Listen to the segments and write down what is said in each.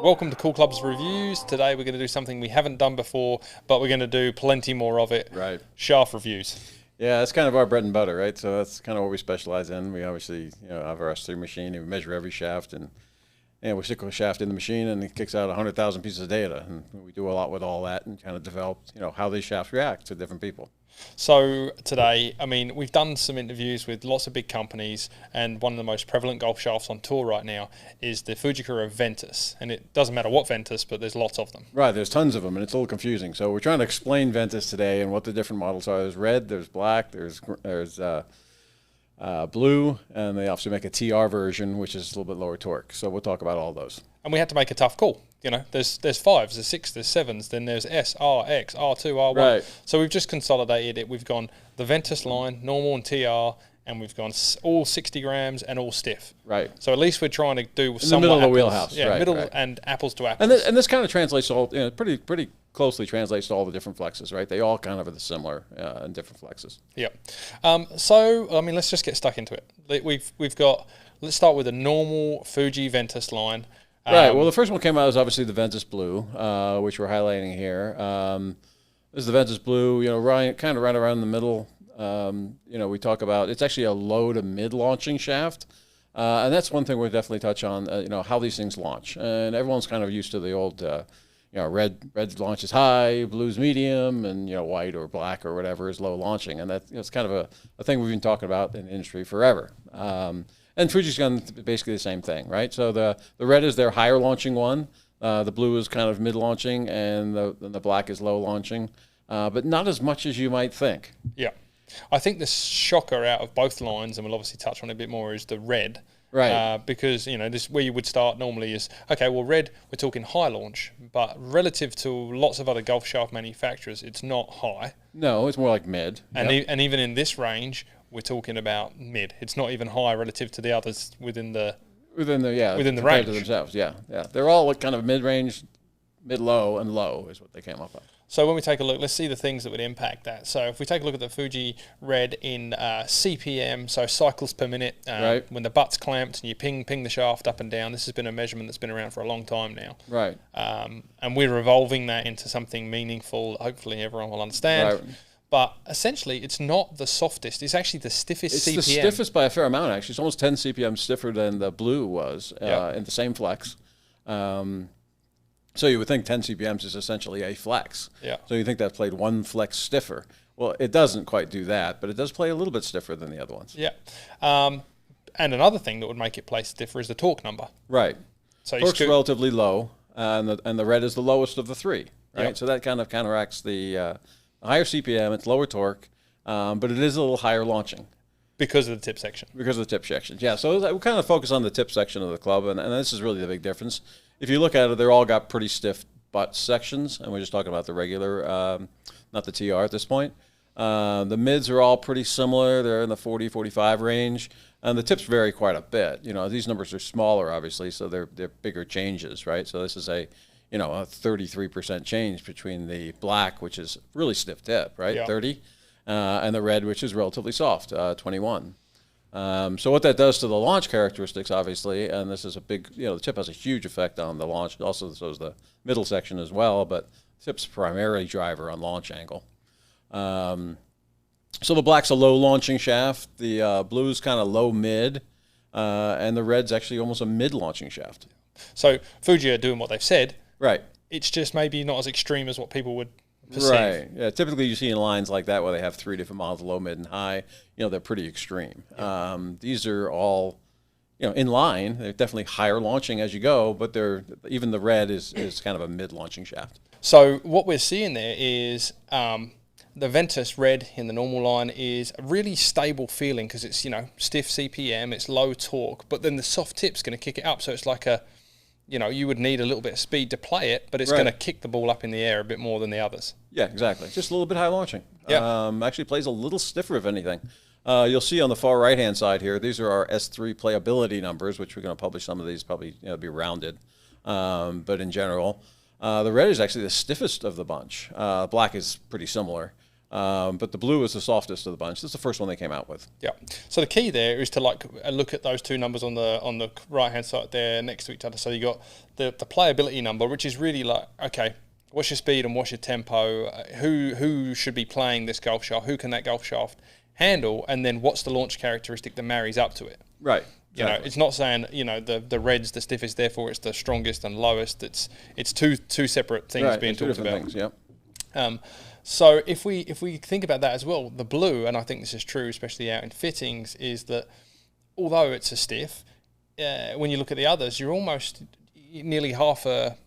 Welcome to Cool Clubs Reviews. Today we're going to do something we haven't done before, but we're going to do plenty more of it. Right. Shaft reviews. Yeah, that's kind of our bread and butter, right? So that's kind of what we specialize in. We obviously, have our S3 machine and we measure every shaft and we stick a shaft in the machine and it kicks out 100,000 pieces of data. And we do a lot with all that and kind of develop, how these shafts react to different people. So today, we've done some interviews with lots of big companies, and one of the most prevalent golf shafts on tour right now is the Fujikura Ventus. And it doesn't matter what Ventus, but there's lots of them. Right, there's tons of them, and it's a little confusing. So we're trying to explain Ventus today and what the different models are. There's red, there's black, there's blue, and they also make a TR version, which is a little bit lower torque. So we'll talk about all those. And we had to make a tough call. There's 5s, there's 6, there's 7s, then there's S, R, X, R2, R1. Right. So we've just consolidated it. We've gone the Ventus line, normal and TR, and we've gone all 60 grams and all stiff. Right. So at least we're trying to do in the middle of the wheelhouse. Yeah, right, middle right. and apples to apples. And this kind of translates to all, pretty closely translates to all the different flexes, right? They all kind of are similar in different flexes. Yeah. Let's just get stuck into it. We've got, let's start with a normal Fuji Ventus line. Right. Well, the first one came out was obviously the Ventus Blue, which we're highlighting here. This is the Ventus Blue, kind of right around the middle. We talk about it's actually a low to mid launching shaft. And that's one thing we'll definitely touch on, how these things launch. And everyone's kind of used to the old, red launches high, blue's medium, and, white or black or whatever is low launching. And that's it's kind of a thing we've been talking about in the industry forever. And Fuji's done basically the same thing, right? So the red is their higher launching one. The blue is kind of mid launching, and the black is low launching, but not as much as you might think. Yeah. I think the shocker out of both lines, and we'll obviously touch on it a bit more, is the red. Right. Because, this where you would start normally is, okay, well, red, we're talking high launch, but relative to lots of other golf shaft manufacturers, it's not high. No, it's more like mid. And, and even in this range, we're talking about mid. It's not even high relative to the others within the range to themselves. Yeah. They're all kind of mid-range, mid-low, and low is what they came up with. So when we take a look, let's see the things that would impact that. So if we take a look at the Fuji Red in CPM, so cycles per minute, right. When the butt's clamped and you ping the shaft up and down, this has been a measurement that's been around for a long time now. Right. And we're evolving that into something meaningful. Hopefully everyone will understand. Right. But essentially, it's not the softest. It's actually the stiffest CPM. It's the stiffest by a fair amount, actually. It's almost 10 CPM stiffer than the blue was in the same flex. So you would think 10 CPMs is essentially a flex. Yeah. So you think that played one flex stiffer. Well, it doesn't quite do that, but it does play a little bit stiffer than the other ones. Yeah. And another thing that would make it play stiffer is the torque number. Right. So torque's relatively low, and the red is the lowest of the three. Right. Yep. So that kind of counteracts the higher CPM. It's lower torque, but it is a little higher launching. Because of the tip section. Because of the tip section. Yeah. So we kind of focus on the tip section of the club, and this is really the big difference. If you look at it, they're all got pretty stiff butt sections, and we're just talking about the regular, not the TR at this point. The mids are all pretty similar. They're in the 40, 45 range, and the tips vary quite a bit. These numbers are smaller, obviously, so they're bigger changes, right? So this is a 33% change between the black, which is really stiff tip, right, yeah. 30, and the red, which is relatively soft, 21. So what that does to the launch characteristics, obviously, and this is a big, the tip has a huge effect on the launch. Also, so is the middle section as well, but tip's primarily driver on launch angle. So the black's a low launching shaft. The blue's kind of low mid, and the red's actually almost a mid launching shaft. So Fuji are doing what they've said. Right. It's just maybe not as extreme as what people would perceive. Right. Yeah. Typically, you see in lines like that where they have three different models, low, mid, and high. They're pretty extreme. Yeah. These are all, in line. They're definitely higher launching as you go, but even the red is kind of a mid launching shaft. So what we're seeing there is the Ventus Red in the normal line is a really stable feeling because it's stiff CPM, it's low torque, but then the soft tip's going to kick it up. So it's like you would need a little bit of speed to play it, but it's going to kick the ball up in the air a bit more than the others. Yeah, exactly. Just a little bit high launching. Yeah. Actually plays a little stiffer, if anything. You'll see on the far right-hand side here, these are our S3 playability numbers, which we're going to publish some of these, probably be rounded. But in general, the red is actually the stiffest of the bunch. Black is pretty similar. But the blue is the softest of the bunch. This is the first one they came out with. Yeah. So the key there is to like look at those two numbers on the right hand side there next to each other. So you got the playability number, which is really like, okay, what's your speed and what's your tempo? Who should be playing this golf shaft? Who can that golf shaft handle? And then what's the launch characteristic that marries up to it? Right. You know, it's not saying, you know, the red's the stiffest, therefore it's the strongest and lowest. It's two separate things being talked about. Things, yeah. So if we think about that as well, the blue, and I think this is true, especially out in fittings, is that although it's a stiff, when you look at the others, you're almost nearly half a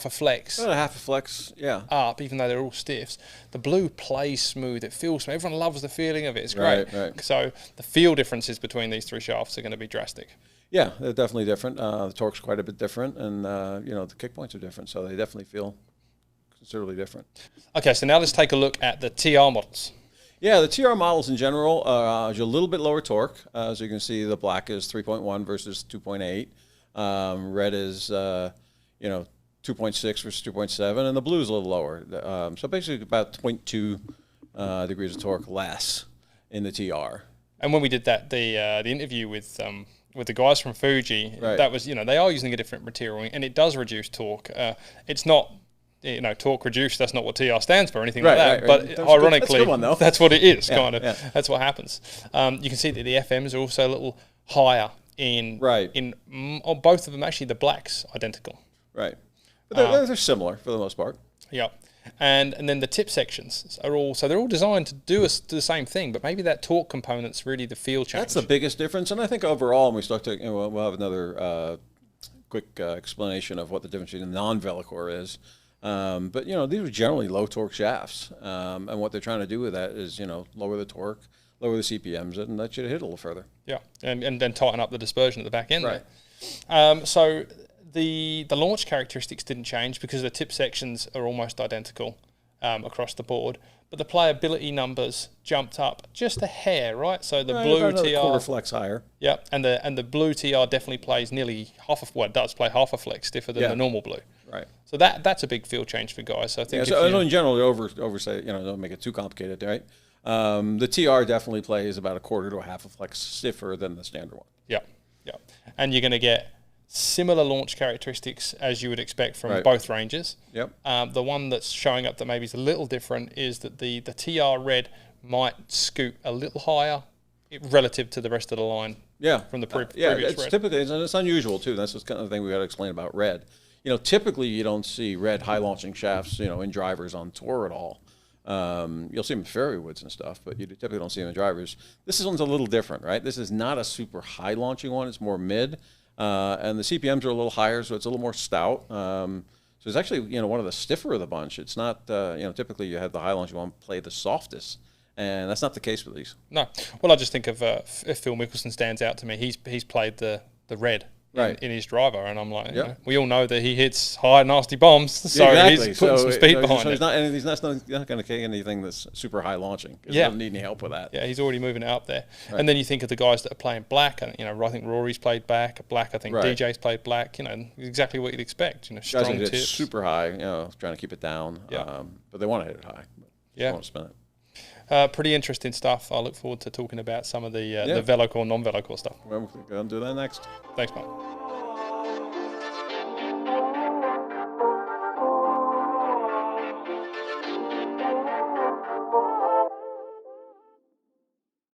flex. About a half a flex, yeah. Up, even though they're all stiffs. The blue plays smooth. It feels smooth. Everyone loves the feeling of it. It's great. Right. So the feel differences between these three shafts are going to be drastic. Yeah, they're definitely different. The torque's quite a bit different, and the kick points are different, so they definitely feel considerably different. Okay, so now let's take a look at the TR models. Yeah, the TR models in general are a little bit lower torque. As you can see, the black is 3.1 versus 2.8. Red is 2.6 versus 2.7, and the blue is a little lower. So basically about 0.2 degrees of torque less in the TR. And when we did that, the interview with the guys from Fuji, right. that was, they are using a different material, and it does reduce torque. It's not, torque reduced. That's not what TR stands for or anything like that. Right. But ironically, that's what it is. Yeah. That's what happens. You can see that the FMs are also a little higher in both of them. Actually, the black's identical. Right. But they're similar for the most part. Yeah. And then the tip sections are they're all designed to do the same thing, but maybe that torque component's really the feel change. That's the biggest difference, and I think overall, when we start to, we'll have another quick explanation of what the difference between the non-Velocore is. But these are generally low torque shafts, and what they're trying to do with that is lower the torque, lower the CPMs, and let you hit a little further. Yeah, and then tighten up the dispersion at the back end. Right. There. So the launch characteristics didn't change because the tip sections are almost identical across the board, but the playability numbers jumped up just a hair, right? So the blue TR, quarter flex higher. Yeah, and the blue TR definitely plays nearly it does play half a flex stiffer than the normal blue. Right. So that's a big feel change for guys. So I think in general, oversay, don't make it too complicated, right? The TR definitely plays about a quarter to a half a flex stiffer than the standard one. Yeah. And you're going to get similar launch characteristics as you would expect from both ranges. Yep. The one that's showing up that maybe is a little different is that the TR red might scoot a little higher relative to the rest of the line. Yeah. From the previous red. Typically, it's unusual too. That's the kind of thing we got to explain about red. Typically you don't see red high launching shafts, in drivers on tour at all. You'll see them in fairway woods and stuff, but you typically don't see them in drivers. This one's a little different, right? This is not a super high launching one. It's more mid. And the CPMs are a little higher, so it's a little more stout. So it's actually, one of the stiffer of the bunch. It's not, typically you have the high launching one play the softest, and that's not the case with these. No. Well, I just think of if Phil Mickelson stands out to me. He's played the red. In his driver, and I'm like, we all know that he hits high, nasty bombs, so he's putting some speed behind it. He's not going to take anything that's super high launching. He doesn't need any help with that. Yeah, he's already moving it up there. Right. And then you think of the guys that are playing black, and I think Rory's played black. I think DJ's played black. Exactly what you'd expect. Strong guys tips, super high. Trying to keep it down. Yeah. But they want to hit it high. They want to spin it. Pretty interesting stuff. I look forward to talking about some of the Velocore, non-Velocore stuff. We're going to do that next. Thanks, Mark.